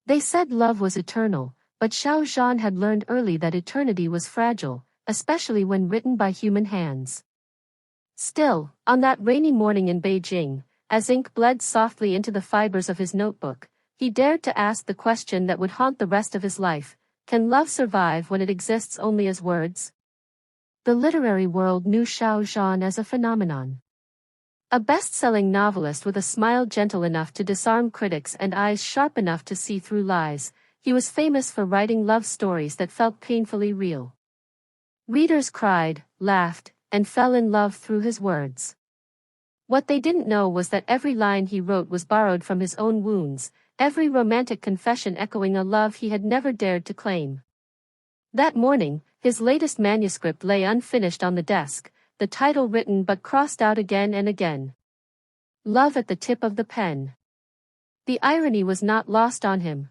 They said love was eternal, but Xiao Zhan had learned early that eternity was fragile, especially when written by human hands. Still, on that rainy morning in Beijing, as ink bled softly into the fibers of his notebook, he dared to ask the question that would haunt the rest of his life: can love survive when it exists only as words? The literary world knew Xiao Zhan as a phenomenon. A best-selling novelist with a smile gentle enough to disarm critics and eyes sharp enough to see through lies, he was famous for writing love stories that felt painfully real. Readers cried, laughed, and fell in love through his words. What they didn't know was that every line he wrote was borrowed from his own wounds, every romantic confession echoing a love he had never dared to claim. That morning, his latest manuscript lay unfinished on the desk, the title written but crossed out again and again. Love at the tip of the pen. The irony was not lost on him.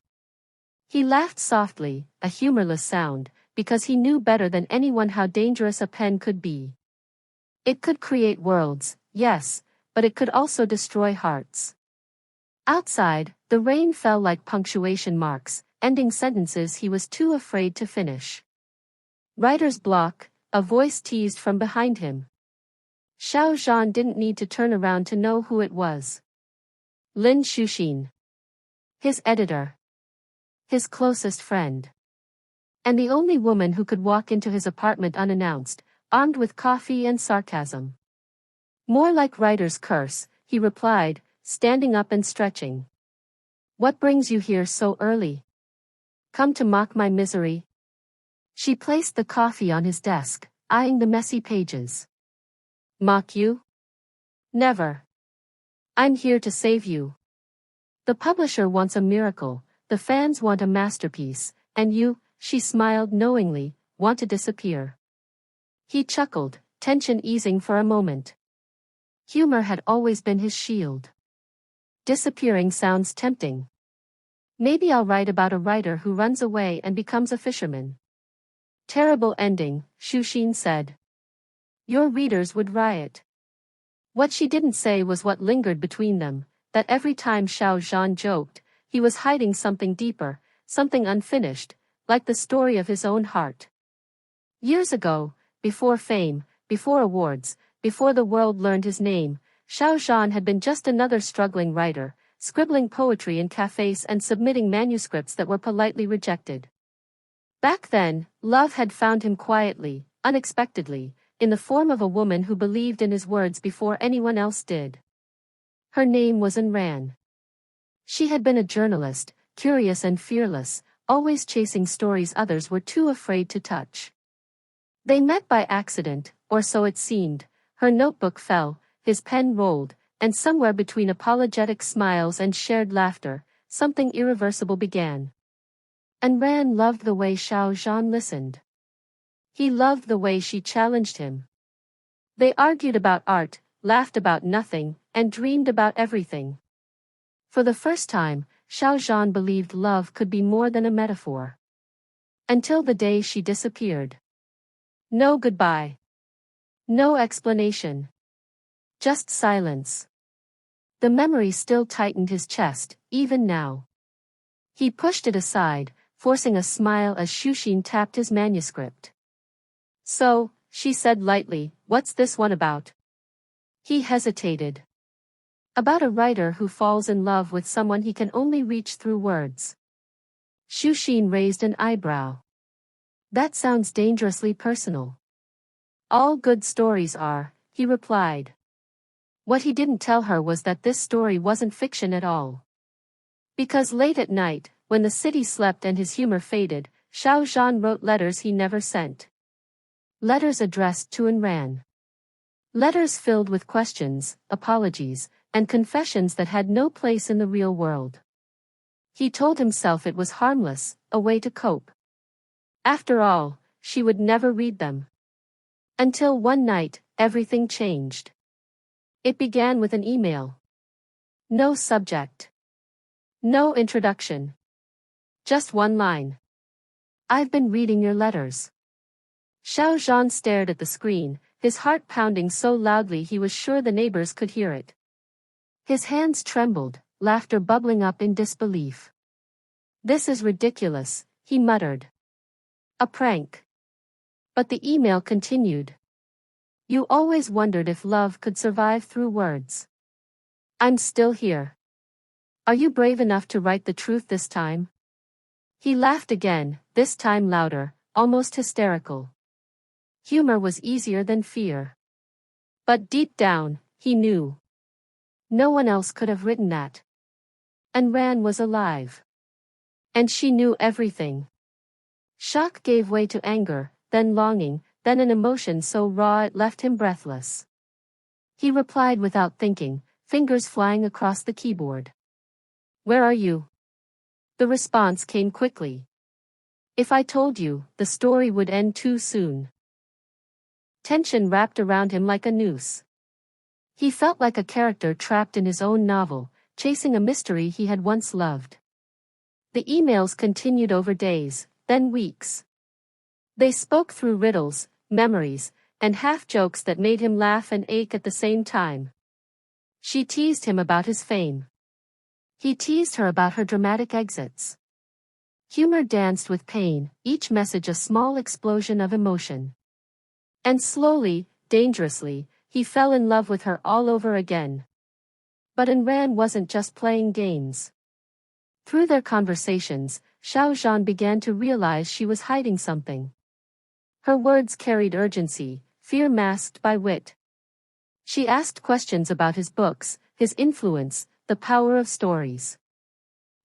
He laughed softly, a humorless sound, because he knew better than anyone how dangerous a pen could be. It could create worlds, yes, but it could also destroy hearts. Outside, the rain fell like punctuation marks, ending sentences he was too afraid to finish. Writer's block, a voice teased from behind him. Xiao Zhan didn't need to turn around to know who it was. Lin Xuxin. His editor. His closest friend. And the only woman who could walk into his apartment unannounced, armed with coffee and sarcasm. More like writer's curse, he replied, standing up and stretching. What brings you here so early? Come to mock my misery? She placed the coffee on his desk, eyeing the messy pages. Mock you? Never. I'm here to save you. The publisher wants a miracle, the fans want a masterpiece, and you, she smiled knowingly, want to disappear. He chuckled, tension easing for a moment. Humor had always been his shield. Disappearing sounds tempting. Maybe I'll write about a writer who runs away and becomes a fisherman. Terrible ending, Xuxin said. Your readers would riot. What she didn't say was what lingered between them, that every time Xiao Zhan joked, he was hiding something deeper, something unfinished, like the story of his own heart. Years ago, before fame, before awards, before the world learned his name, Xiao Zhan had been just another struggling writer, scribbling poetry in cafes and submitting manuscripts that were politely rejected. Back then, love had found him quietly, unexpectedly, in the form of a woman who believed in his words before anyone else did. Her name was Ayn Rand. She had been a journalist, curious and fearless, always chasing stories others were too afraid to touch. They met by accident, or so it seemed. Her notebook fell, his pen rolled, and somewhere between apologetic smiles and shared laughter, something irreversible began. Ayn Rand loved the way Xiao Zhan listened. He loved the way she challenged him. They argued about art, laughed about nothing, and dreamed about everything. For the first time, Xiao Zhan believed love could be more than a metaphor. Until the day she disappeared. No goodbye. No explanation. Just silence. The memory still tightened his chest, even now. He pushed it aside, forcing a smile as Xuxin tapped his manuscript. So, she said lightly, what's this one about? He hesitated. About a writer who falls in love with someone he can only reach through words. Xuxin raised an eyebrow. That sounds dangerously personal. All good stories are, he replied. What he didn't tell her was that this story wasn't fiction at all. Because late at night, when the city slept and his humor faded, Xiao Zhan wrote letters he never sent. Letters addressed to Ayn Rand. Letters filled with questions, apologies, and confessions that had no place in the real world. He told himself it was harmless, a way to cope. After all, she would never read them. Until one night, everything changed. It began with an email. No subject. No introduction. Just one line. I've been reading your letters. Xiao Zhan stared at the screen, his heart pounding so loudly he was sure the neighbors could hear it. His hands trembled, laughter bubbling up in disbelief. This is ridiculous, he muttered. A prank. But the email continued. You always wondered if love could survive through words. I'm still here. Are you brave enough to write the truth this time? He laughed again, this time louder, almost hysterical. Humor was easier than fear. But deep down, he knew. No one else could have written that. And Ran was alive. And she knew everything. Shock gave way to anger, then longing, then an emotion so raw it left him breathless. He replied without thinking, fingers flying across the keyboard. Where are you? The response came quickly. If I told you, the story would end too soon. Tension wrapped around him like a noose. He felt like a character trapped in his own novel, chasing a mystery he had once loved. The emails continued over days, then weeks. They spoke through riddles, memories, and half-jokes that made him laugh and ache at the same time. She teased him about his fame. He teased her about her dramatic exits. Humor danced with pain, each message a small explosion of emotion. And slowly, dangerously, he fell in love with her all over again. But Ayn Rand wasn't just playing games. Through their conversations, Xiao Zhan began to realize she was hiding something. Her words carried urgency, fear masked by wit. She asked questions about his books, his influence, the power of stories.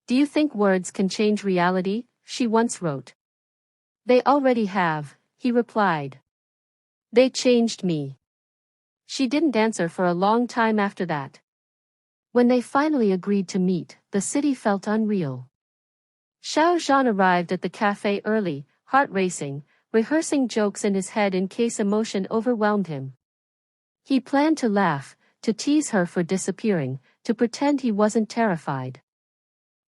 Do you think words can change reality? She once wrote. They already have, he replied. They changed me. She didn't answer for a long time after that. When they finally agreed to meet, the city felt unreal. Xiao Zhan arrived at the cafe early, heart racing, rehearsing jokes in his head in case emotion overwhelmed him. He planned to laugh, to tease her for disappearing, to pretend he wasn't terrified.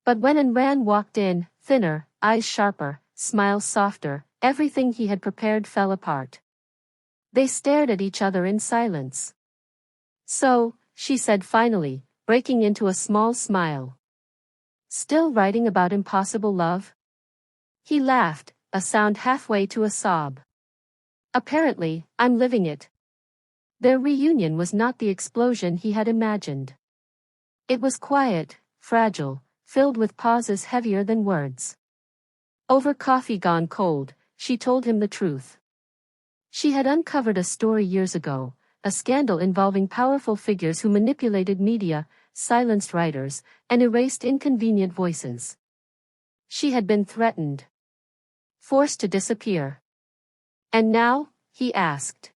But when Ayn Rand walked in, thinner, eyes sharper, smile softer, everything he had prepared fell apart. They stared at each other in silence. So, she said finally, breaking into a small smile. Still writing about impossible love? He laughed, a sound halfway to a sob. Apparently, I'm living it. Their reunion was not the explosion he had imagined. It was quiet, fragile, filled with pauses heavier than words. Over coffee gone cold, she told him the truth. She had uncovered a story years ago, a scandal involving powerful figures who manipulated media, silenced writers, and erased inconvenient voices. She had been threatened. Forced to disappear. And now? He asked.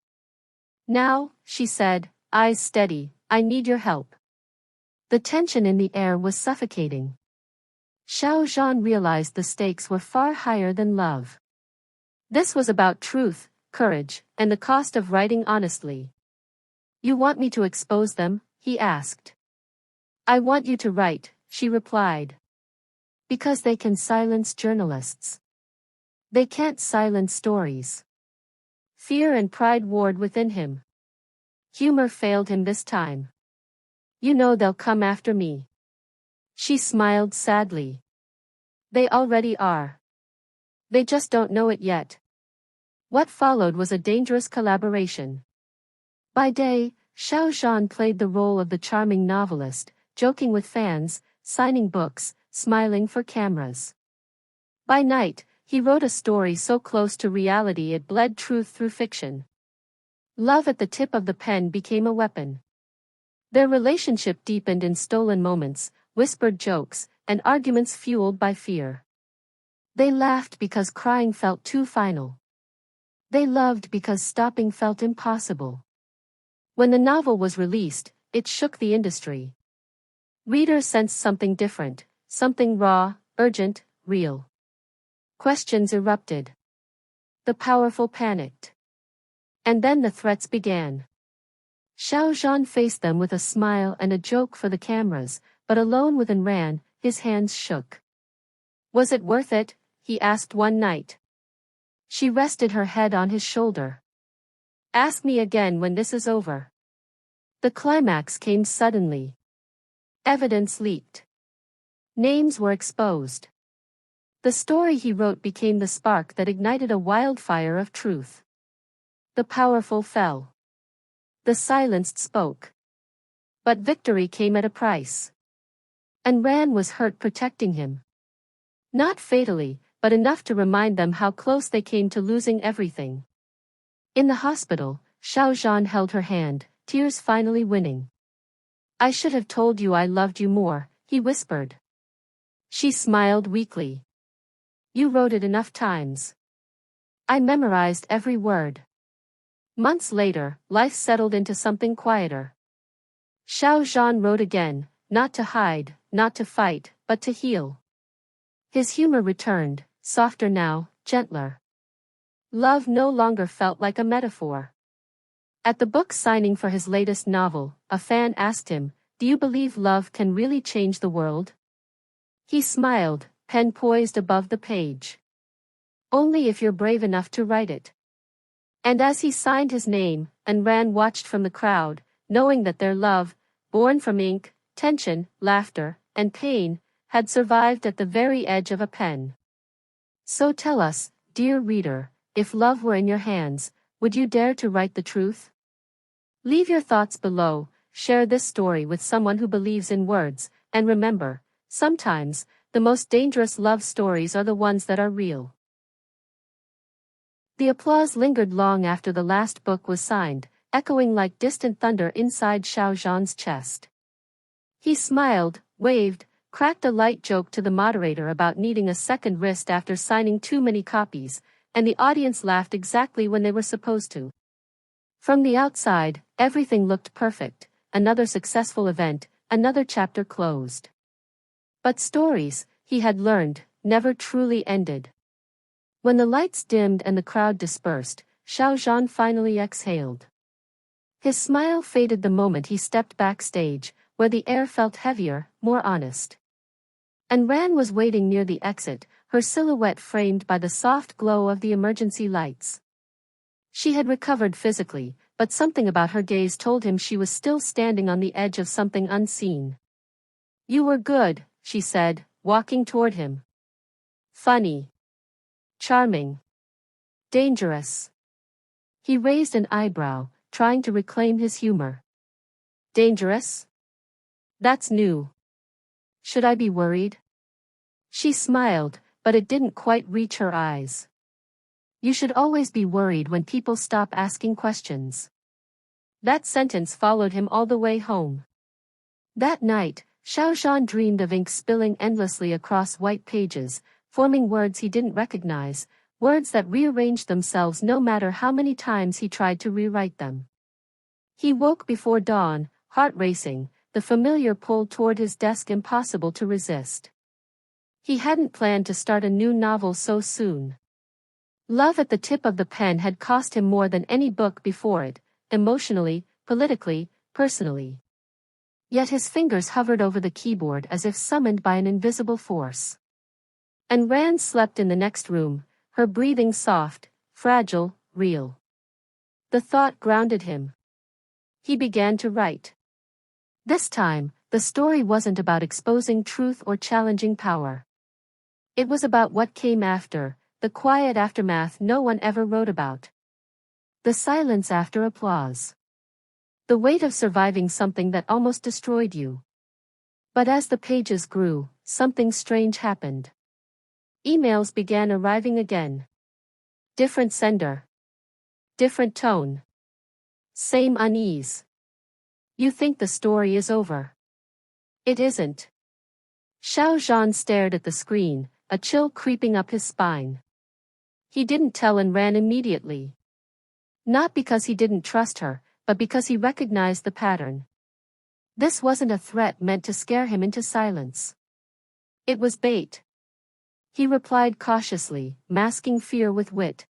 Now, she said, eyes steady, I need your help. The tension in the air was suffocating. Xiao Zhan realized the stakes were far higher than love. This was about truth, courage, and the cost of writing honestly. You want me to expose them? He asked. I want you to write, she replied. Because they can silence journalists. They can't silence stories. Fear and pride warred within him. Humor failed him this time. You know they'll come after me. She smiled sadly. They already are. They just don't know it yet. What followed was a dangerous collaboration. By day, Xiao Zhan played the role of the charming novelist, joking with fans, signing books, smiling for cameras. By night, he wrote a story so close to reality it bled truth through fiction. Love at the tip of the pen became a weapon. Their relationship deepened in stolen moments, whispered jokes, and arguments fueled by fear. They laughed because crying felt too final. They loved because stopping felt impossible. When the novel was released, it shook the industry. Readers sensed something different, something raw, urgent, real. Questions erupted. The powerful panicked. And then the threats began. Xiao Zhan faced them with a smile and a joke for the cameras, but alone with Ayn Rand, his hands shook. Was it worth it? He asked one night. She rested her head on his shoulder. Ask me again when this is over. The climax came suddenly. Evidence leaked. Names were exposed. The story he wrote became the spark that ignited a wildfire of truth. The powerful fell. The silenced spoke. But victory came at a price. And Ran was hurt protecting him. Not fatally, but enough to remind them how close they came to losing everything. In the hospital, Xiao Zhan held her hand, tears finally winning. I should have told you I loved you more, he whispered. She smiled weakly. You wrote it enough times. I memorized every word. Months later, life settled into something quieter. Xiao Zhan wrote again, not to hide, not to fight, but to heal. His humor returned, softer now, gentler. Love no longer felt like a metaphor. At the book signing for his latest novel, a fan asked him, "Do you believe love can really change the world?" He smiled, pen poised above the page. Only if you're brave enough to write it. And as he signed his name, and Ran watched from the crowd, knowing that their love, born from ink, tension, laughter, and pain, had survived at the very edge of a pen. So tell us, dear reader, if love were in your hands, would you dare to write the truth? Leave your thoughts below, share this story with someone who believes in words, and remember, sometimes, the most dangerous love stories are the ones that are real. The applause lingered long after the last book was signed, echoing like distant thunder inside Xiao Zhan's chest. He smiled, waved, cracked a light joke to the moderator about needing a second wrist after signing too many copies, and the audience laughed exactly when they were supposed to. From the outside, everything looked perfect, another successful event, another chapter closed. But stories, he had learned, never truly ended. When the lights dimmed and the crowd dispersed, Xiao Zhan finally exhaled. His smile faded the moment he stepped backstage, where the air felt heavier, more honest. And Ran was waiting near the exit, her silhouette framed by the soft glow of the emergency lights. She had recovered physically, but something about her gaze told him she was still standing on the edge of something unseen. You were good, she said, walking toward him. Funny. Charming. Dangerous. He raised an eyebrow, trying to reclaim his humor. Dangerous? That's new. Should I be worried? She smiled, but it didn't quite reach her eyes. You should always be worried when people stop asking questions. That sentence followed him all the way home. That night, Xiao Zhan dreamed of ink spilling endlessly across white pages, forming words he didn't recognize, words that rearranged themselves no matter how many times he tried to rewrite them. He woke before dawn, heart racing, the familiar pull toward his desk impossible to resist. He hadn't planned to start a new novel so soon. Love at the tip of the pen had cost him more than any book before it, emotionally, politically, personally. Yet his fingers hovered over the keyboard as if summoned by an invisible force. And Ran slept in the next room, her breathing soft, fragile, real. The thought grounded him. He began to write. This time, the story wasn't about exposing truth or challenging power. It was about what came after, the quiet aftermath no one ever wrote about. The silence after applause. The weight of surviving something that almost destroyed you. But as the pages grew, something strange happened. Emails began arriving again. Different sender. Different tone. Same unease. You think the story is over. It isn't. Xiao Zhan stared at the screen, a chill creeping up his spine. He didn't tell and ran immediately. Not because he didn't trust her, but because he recognized the pattern. This wasn't a threat meant to scare him into silence. It was bait. He replied cautiously, masking fear with wit.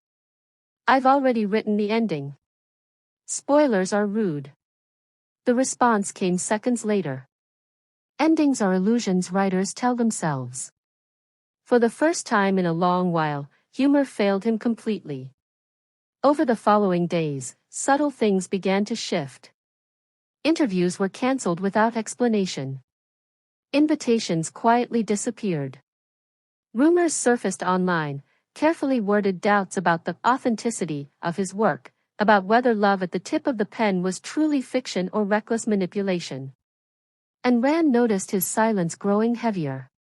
I've already written the ending. Spoilers are rude. The response came seconds later. Endings are illusions writers tell themselves. For the first time in a long while, humor failed him completely. Over the following days, subtle things began to shift. Interviews were cancelled without explanation. Invitations quietly disappeared. Rumors surfaced online, carefully worded doubts about the authenticity of his work, about whether love at the tip of the pen was truly fiction or reckless manipulation. And Rand noticed his silence growing heavier.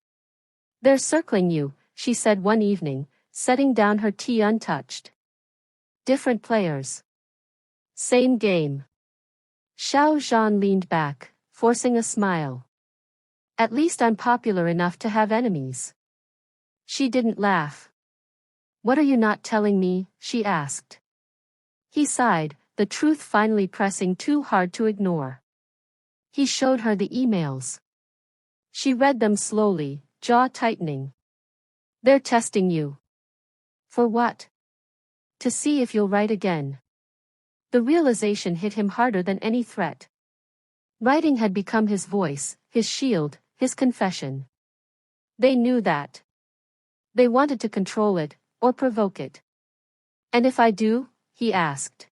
"They're circling you," she said one evening, setting down her tea untouched. "Different players. Same game." Xiao Zhan leaned back, forcing a smile. "At least I'm popular enough to have enemies." She didn't laugh. "What are you not telling me?" she asked. He sighed, the truth finally pressing too hard to ignore. He showed her the emails. She read them slowly, jaw tightening. "They're testing you." "For what?" "To see if you'll write again." The realization hit him harder than any threat. Writing had become his voice, his shield, his confession. They knew that. They wanted to control it, or provoke it. "And if I do?" he asked.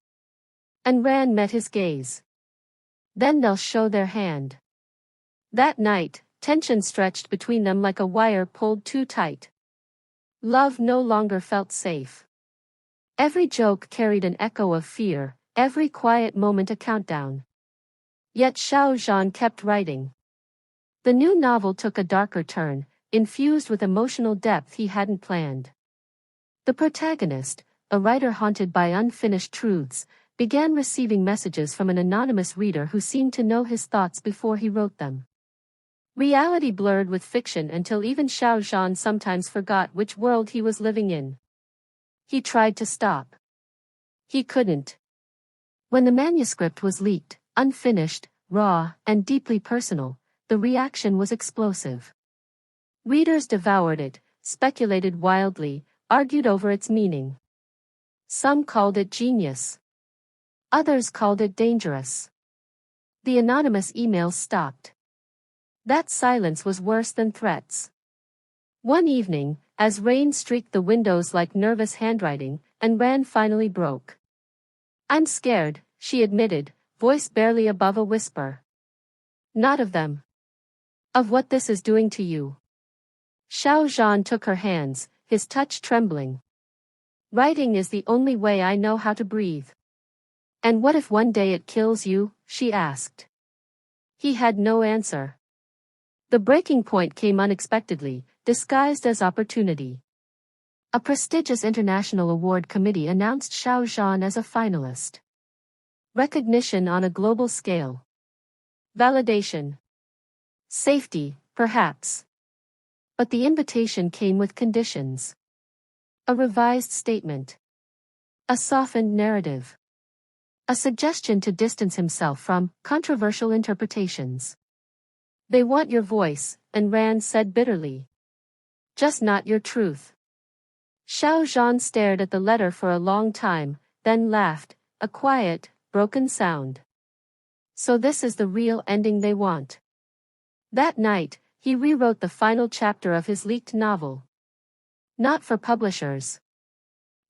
And Rand met his gaze. "Then they'll show their hand." That night, tension stretched between them like a wire pulled too tight. Love no longer felt safe. Every joke carried an echo of fear, every quiet moment a countdown. Yet Xiao Zhan kept writing. The new novel took a darker turn, infused with emotional depth he hadn't planned. The protagonist, a writer haunted by unfinished truths, began receiving messages from an anonymous reader who seemed to know his thoughts before he wrote them. Reality blurred with fiction until even Xiao Zhan sometimes forgot which world he was living in. He tried to stop. He couldn't. When the manuscript was leaked, unfinished, raw, and deeply personal, the reaction was explosive. Readers devoured it, speculated wildly, argued over its meaning. Some called it genius. Others called it dangerous. The anonymous emails stopped. That silence was worse than threats. One evening, as rain streaked the windows like nervous handwriting, and Rand finally broke. "I'm scared," she admitted, voice barely above a whisper. "Not of them. Of what this is doing to you." Xiao Zhan took her hands, his touch trembling. "Writing is the only way I know how to breathe." "And what if one day it kills you?" she asked. He had no answer. The breaking point came unexpectedly, disguised as opportunity. A prestigious international award committee announced Xiao Zhan as a finalist. Recognition on a global scale. Validation. Safety, perhaps. But the invitation came with conditions. A revised statement. A softened narrative. A suggestion to distance himself from controversial interpretations. "They want your voice," and Rand said bitterly. "Just not your truth." Xiao Zhan stared at the letter for a long time, then laughed, a quiet, broken sound. "So this is the real ending they want." That night, he rewrote the final chapter of his leaked novel. Not for publishers.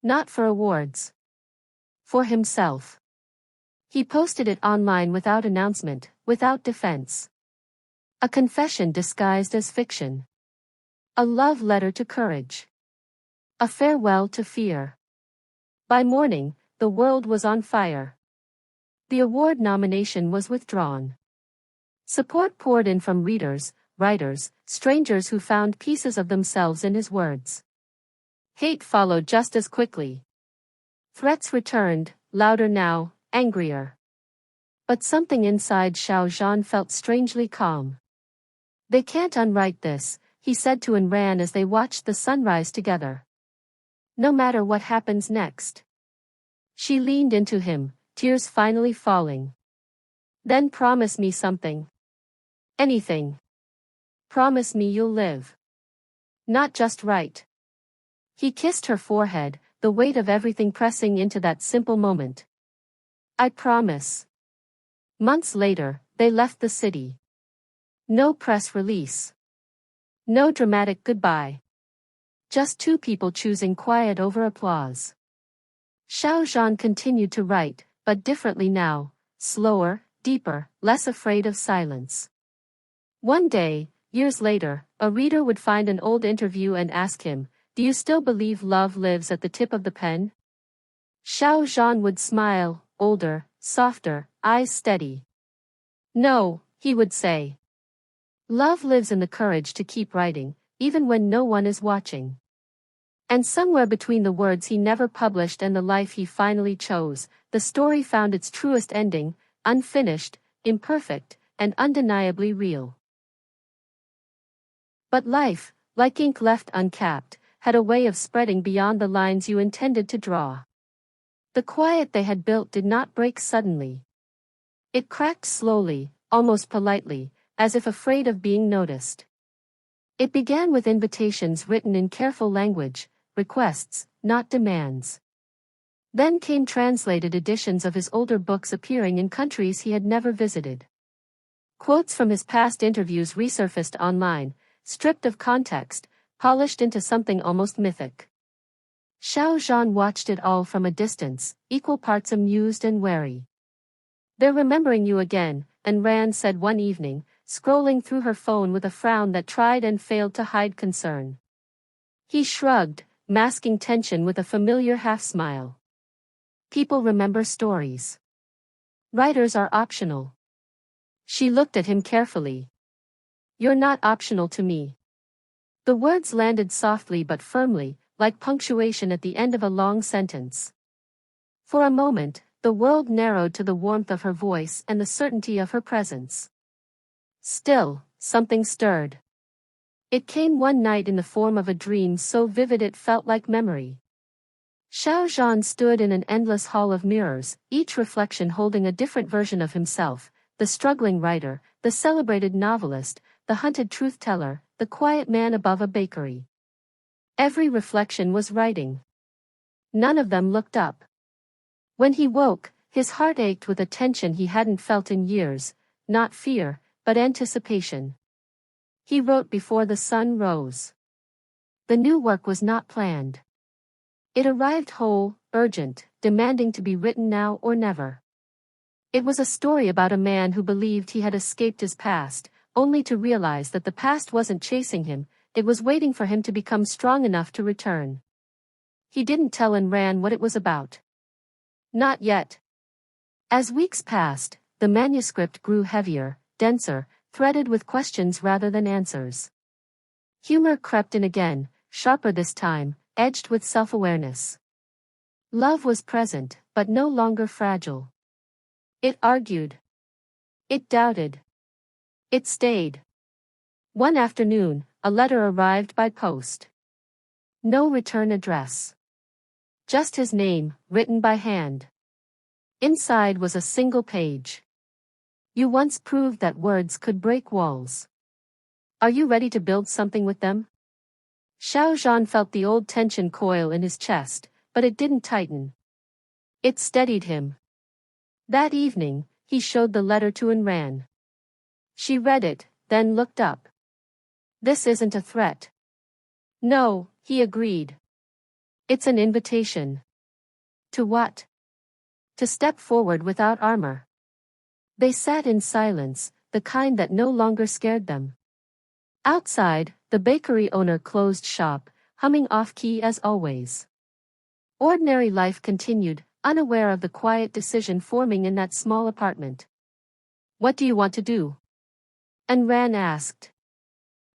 Not for awards. For himself. He posted it online without announcement, without defense. A confession disguised as fiction. A love letter to courage. A farewell to fear. By morning, the world was on fire. The award nomination was withdrawn. Support poured in from readers, writers, strangers who found pieces of themselves in his words. Hate followed just as quickly. Threats returned, louder now, angrier. But something inside Xiao Zhan felt strangely calm. "They can't unwrite this," he said to Ayn Rand as they watched the sunrise together. "No matter what happens next." She leaned into him, tears finally falling. "Then promise me something. Anything. Promise me you'll live. Not just write." He kissed her forehead, the weight of everything pressing into that simple moment. "I promise." Months later, they left the city. No press release. No dramatic goodbye. Just two people choosing quiet over applause. Xiao Zhan continued to write, but differently now, slower, deeper, less afraid of silence. One day, Years later, a reader would find an old interview and ask him, "Do you still believe love lives at the tip of the pen?" Xiao Zhan would smile, older, softer, eyes steady. "No," he would say. "Love lives in the courage to keep writing, even when no one is watching." And somewhere between the words he never published and the life he finally chose, the story found its truest ending, unfinished, imperfect, and undeniably real. But life, like ink left uncapped, had a way of spreading beyond the lines you intended to draw. The quiet they had built did not break suddenly. It cracked slowly, almost politely, as if afraid of being noticed. It began with invitations written in careful language, requests, not demands. Then came translated editions of his older books appearing in countries he had never visited. Quotes from his past interviews resurfaced online, stripped of context, polished into something almost mythic. Xiao Zhan watched it all from a distance, equal parts amused and wary. "They're remembering you again," Anran said one evening, scrolling through her phone with a frown that tried and failed to hide concern. He shrugged, masking tension with a familiar half-smile. "People remember stories. Writers are optional." She looked at him carefully. "You're not optional to me." The words landed softly but firmly, like punctuation at the end of a long sentence. For a moment, the world narrowed to the warmth of her voice and the certainty of her presence. Still, something stirred. It came one night in the form of a dream so vivid it felt like memory. Xiao Zhan stood in an endless hall of mirrors, each reflection holding a different version of himself, the struggling writer, the celebrated novelist, the hunted truth-teller, the quiet man above a bakery. Every reflection was writing. None of them looked up. When he woke, his heart ached with a tension he hadn't felt in years, not fear, but anticipation. He wrote before the sun rose. The new work was not planned. It arrived whole, urgent, demanding to be written now or never. It was a story about a man who believed he had escaped his past, only to realize that the past wasn't chasing him, it was waiting for him to become strong enough to return. He didn't tell Anran what it was about. Not yet. As weeks passed, the manuscript grew heavier, denser, threaded with questions rather than answers. Humor crept in again, sharper this time, edged with self-awareness. Love was present, but no longer fragile. It argued. It doubted. It stayed. One afternoon, a letter arrived by post. No return address. Just his name, written by hand. Inside was a single page. "You once proved that words could break walls. Are you ready to build something with them?" Xiao Zhan felt the old tension coil in his chest, but it didn't tighten. It steadied him. That evening, he showed the letter to Anran. She read it, then looked up. "This isn't a threat." "No," he agreed. "It's an invitation." "To what?" "To step forward without armor." They sat in silence, the kind that no longer scared them. Outside, the bakery owner closed shop, humming off-key as always. Ordinary life continued, unaware of the quiet decision forming in that small apartment. "What do you want to do?" Anran asked.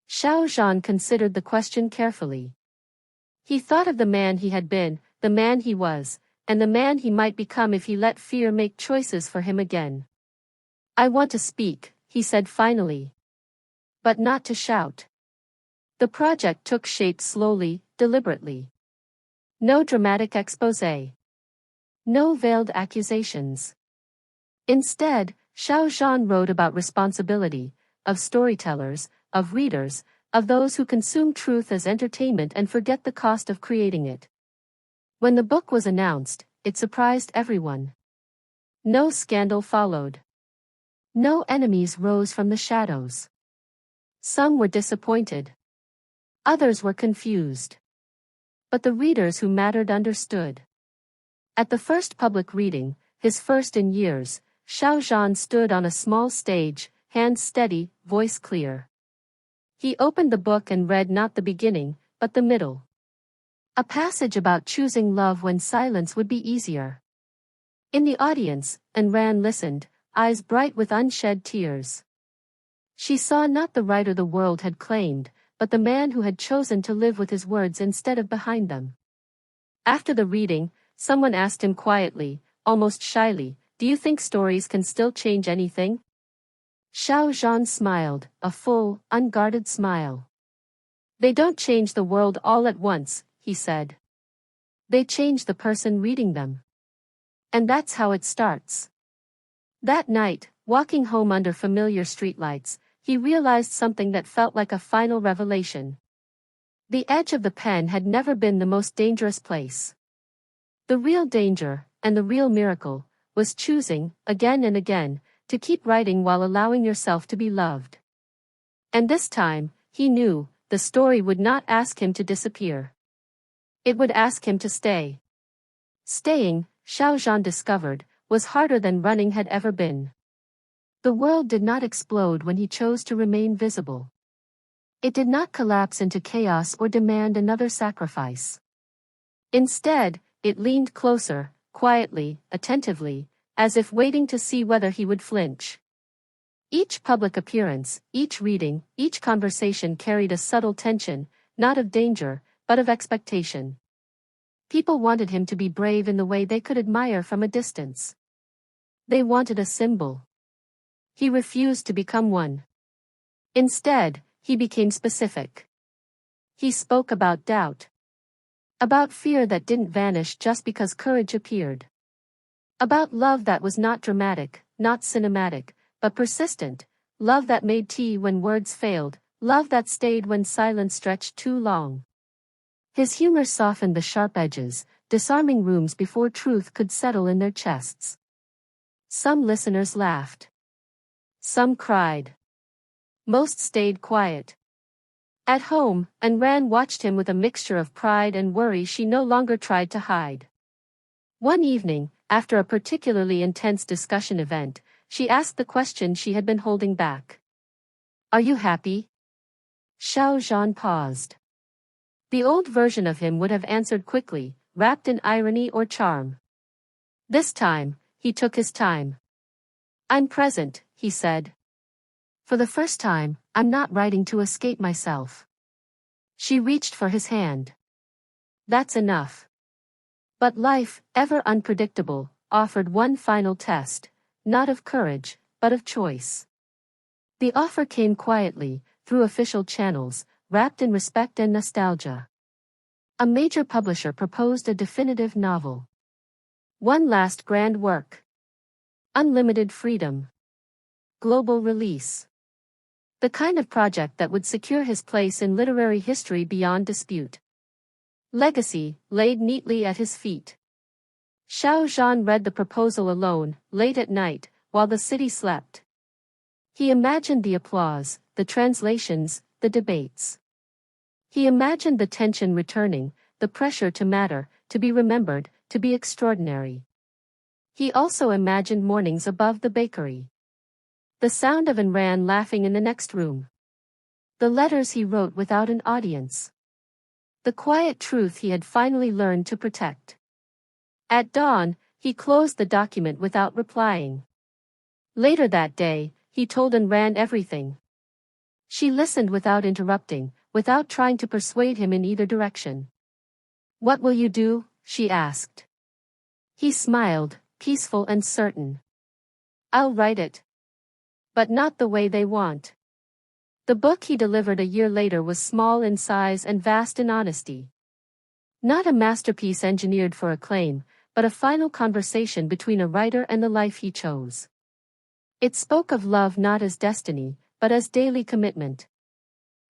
Xiao Zhan considered the question carefully. He thought of the man he had been, the man he was, and the man he might become if he let fear make choices for him again. "I want to speak," he said finally. "But not to shout." The project took shape slowly, deliberately. No dramatic exposé. No veiled accusations. Instead, Xiao Zhan wrote about responsibility, of storytellers, of readers, of those who consume truth as entertainment and forget the cost of creating it. When the book was announced, it surprised everyone. No scandal followed. No enemies rose from the shadows. Some were disappointed. Others were confused. But the readers who mattered understood. At the first public reading, his first in years, Xiao Zhan stood on a small stage, hands steady, voice clear. He opened the book and read not the beginning, but the middle. A passage about choosing love when silence would be easier. In the audience, Ayn listened, eyes bright with unshed tears. She saw not the writer the world had claimed, but the man who had chosen to live with his words instead of behind them. After the reading, someone asked him quietly, almost shyly, "Do you think stories can still change anything?" Xiao Zhan smiled, a full, unguarded smile. "They don't change the world all at once," he said. "They change the person reading them. And that's how it starts." That night, walking home under familiar streetlights, he realized something that felt like a final revelation. The edge of the pen had never been the most dangerous place. The real danger, and the real miracle, was choosing, again and again, to keep writing while allowing yourself to be loved. And this time, he knew, the story would not ask him to disappear. It would ask him to stay. Staying, Xiao Zhan discovered, was harder than running had ever been. The world did not explode when he chose to remain visible. It did not collapse into chaos or demand another sacrifice. Instead, it leaned closer, quietly, attentively, as if waiting to see whether he would flinch. Each public appearance, each reading, each conversation carried a subtle tension, not of danger, but of expectation. People wanted him to be brave in the way they could admire from a distance. They wanted a symbol. He refused to become one. Instead, he became specific. He spoke about doubt. About fear that didn't vanish just because courage appeared. About love that was not dramatic, not cinematic, but persistent. Love that made tea when words failed. Love that stayed when silence stretched too long. His humor softened the sharp edges, disarming rooms before truth could settle in their chests. Some listeners laughed. Some cried. Most stayed quiet. At home, Ayn watched him with a mixture of pride and worry she no longer tried to hide. One evening, after a particularly intense discussion event, she asked the question she had been holding back. "Are you happy?" Xiao Zhan paused. The old version of him would have answered quickly, wrapped in irony or charm. This time, he took his time. "I'm present," he said. "For the first time, I'm not writing to escape myself." She reached for his hand. "That's enough." But life, ever unpredictable, offered one final test, not of courage, but of choice. The offer came quietly, through official channels, wrapped in respect and nostalgia. A major publisher proposed a definitive novel. One last grand work. Unlimited freedom. Global release. The kind of project that would secure his place in literary history beyond dispute. Legacy, laid neatly at his feet. Xiao Zhan read the proposal alone, late at night, while the city slept. He imagined the applause, the translations, the debates. He imagined the tension returning, the pressure to matter, to be remembered, to be extraordinary. He also imagined mornings above the bakery. The sound of Ayn laughing in the next room. The letters he wrote without an audience. The quiet truth he had finally learned to protect. At dawn, he closed the document without replying. Later that day, he told Ayn everything. She listened without interrupting, without trying to persuade him in either direction. "What will you do?" she asked. He smiled, peaceful and certain. "I'll write it. But not the way they want." The book he delivered a year later was small in size and vast in honesty. Not a masterpiece engineered for acclaim, but a final conversation between a writer and the life he chose. It spoke of love not as destiny, but as daily commitment.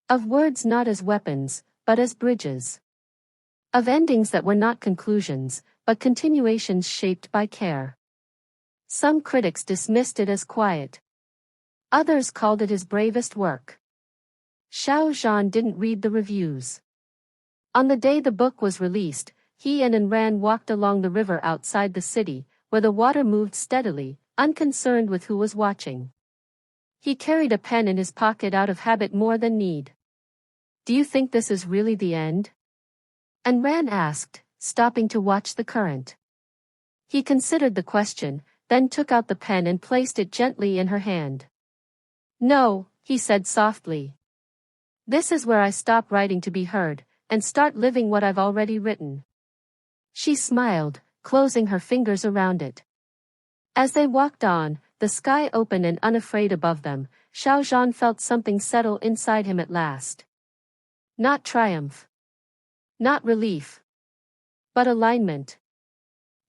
Of words not as weapons, but as bridges. Of endings that were not conclusions, but continuations shaped by care. Some critics dismissed it as quiet. Others called it his bravest work. Xiao Zhan didn't read the reviews. On the day the book was released, he and Ayn walked along the river outside the city, where the water moved steadily, unconcerned with who was watching. He carried a pen in his pocket out of habit more than need. Do you think this is really the end? And Ran asked, stopping to watch the current. He considered the question, then took out the pen and placed it gently in her hand. No, he said softly. This is where I stop writing to be heard, and start living what I've already written. She smiled, closing her fingers around it. As they walked on, the sky open and unafraid above them, Xiao Zhan felt something settle inside him at last. Not triumph. Not relief. But alignment.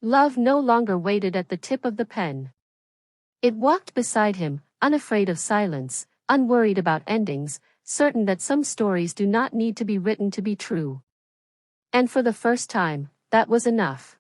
Love no longer waited at the tip of the pen. It walked beside him, unafraid of silence, unworried about endings, certain that some stories do not need to be written to be true. And for the first time, that was enough.